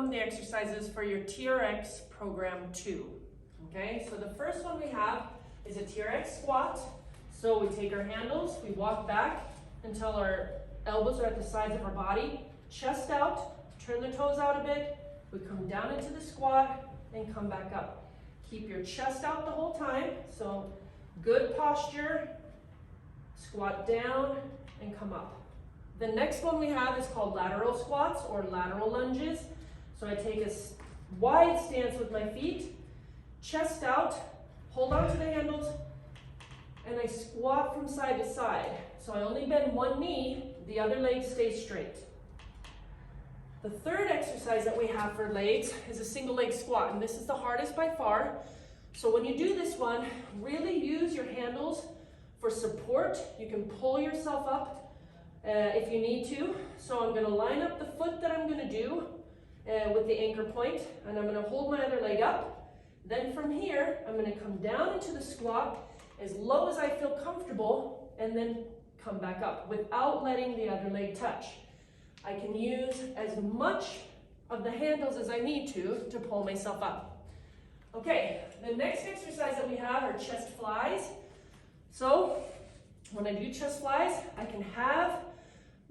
become the exercises for your TRX program 2. Okay, so the first one we have is a TRX squat. So we take our handles, we walk back until our elbows are at the sides of our body, chest out, turn the toes out a bit, we come down into the squat and come back up. Keep your chest out the whole time, so good posture, squat down and come up. The next one we have is called lateral squats or lateral lunges. So I take a wide stance with my feet, chest out, hold on to the handles, and I squat from side to side. So I only bend one knee, the other leg stays straight. The third exercise that we have for legs is a single leg squat, and this is the hardest by far. So when you do this one, really use your handles for support. You can pull yourself up if you need to. So I'm going to line up the foot that I'm going to do with the anchor point, and I'm going to hold my other leg up. Then from here, I'm going to come down into the squat as low as I feel comfortable, and then come back up without letting the other leg touch. I can use as much of the handles as I need to pull myself up. Okay, the next exercise that we have are chest flies. So when I do chest flies, I can have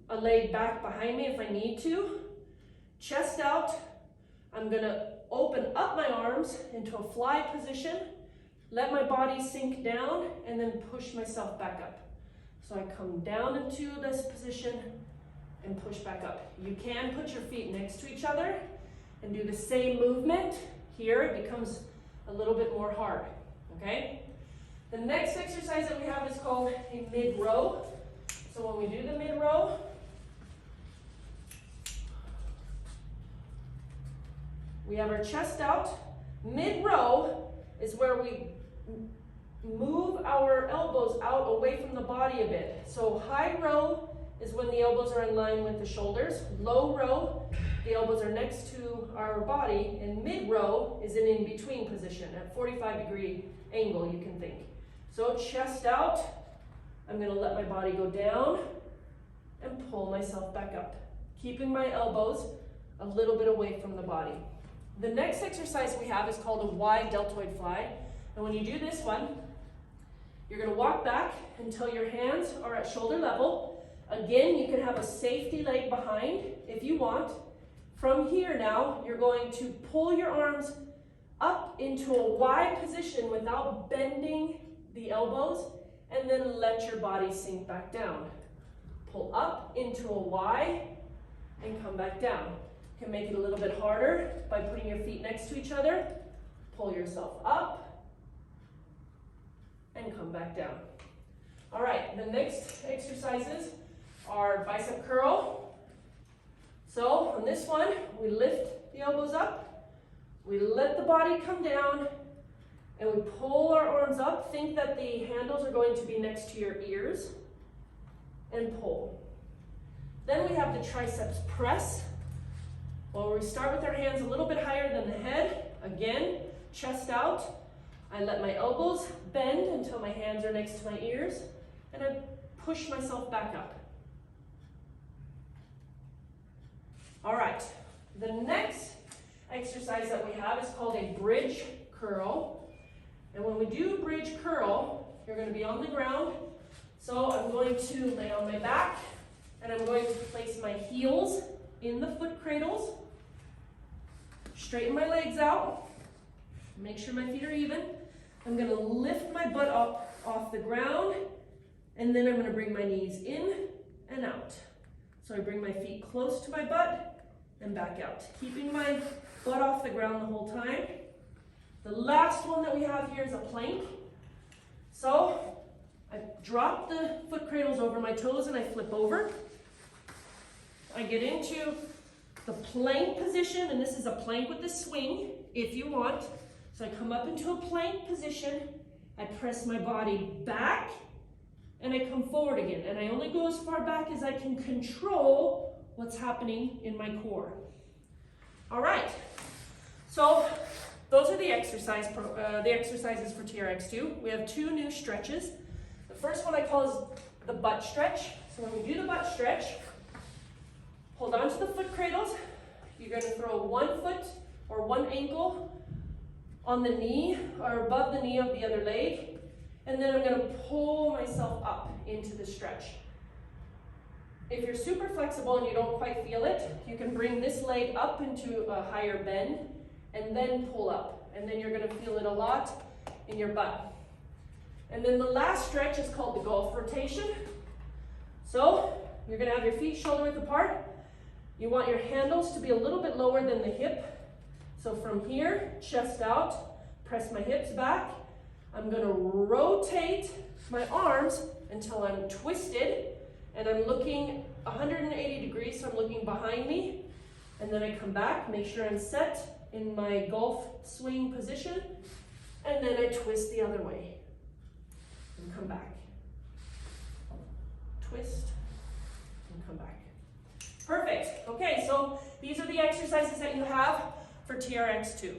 a leg back behind me if I need to. Chest out, I'm gonna open up my arms into a fly position, let my body sink down, and then push myself back up. So I come down into this position and push back up. You can put your feet next to each other and do the same movement. Here it becomes a little bit more hard, okay? The next exercise that we have is called a mid-row. So when we do the mid-row, we have our chest out. Mid-row is where we move our elbows out away from the body a bit. So high row is when the elbows are in line with the shoulders. Low row, the elbows are next to our body. And mid-row is an in-between position at 45-degree angle, you can think. So chest out, I'm going to let my body go down and pull myself back up, keeping my elbows a little bit away from the body. The next exercise we have is called a wide deltoid fly. And when you do this one, you're going to walk back until your hands are at shoulder level. Again, you can have a safety leg behind if you want. From here now, you're going to pull your arms up into a wide position without bending the elbows, and then let your body sink back down. Pull up into a Y and come back down. You can make it a little bit harder by putting your feet next to each other. Pull yourself up and come back down. All right, the next exercises are bicep curl. So on this one, we lift the elbows up, we let the body come down, and we pull our arms up. Think that the handles are going to be next to your ears, and pull. Then we have the triceps press. Well, we start with our hands a little bit higher than the head. Again, chest out. I let my elbows bend until my hands are next to my ears, and I push myself back up. All right, the next exercise that we have is called a bridge curl. And when we do bridge curl, you're going to be on the ground. So I'm going to lay on my back, and I'm going to place my heels in the foot cradles, straighten my legs out, make sure my feet are even. I'm going to lift my butt up off the ground, and then I'm going to bring my knees in and out. So I bring my feet close to my butt and back out, keeping my butt off the ground the whole time. The last one that we have here is a plank. So I drop the foot cradles over my toes and I flip over. I get into the plank position, and this is a plank with a swing if you want. So I come up into a plank position, I press my body back, and I come forward again. And I only go as far back as I can control what's happening in my core. All right, so those are the exercises for TRX2. We have 2 new stretches. The first one I call is the butt stretch. So when we do the butt stretch, hold on to the foot cradles. You're going to throw one foot one ankle on the knee or above the knee of the other leg, and then I'm going to pull myself up into the stretch. If you're super flexible and you don't quite feel it, you can bring this leg up into a higher bend and then pull up, and then you're going to feel it a lot in your butt. And then the last stretch is called the golf rotation. So you're going to have your feet shoulder width apart. You want your handles to be a little bit lower than the hip. So from here, chest out, press my hips back. I'm going to rotate my arms until I'm twisted and I'm looking 180 degrees, so I'm looking behind me. And then I come back, make sure I'm set in my golf swing position, and then I twist the other way and come back. Twist and come back. Perfect. Okay, so these are the exercises that you have for TRX2.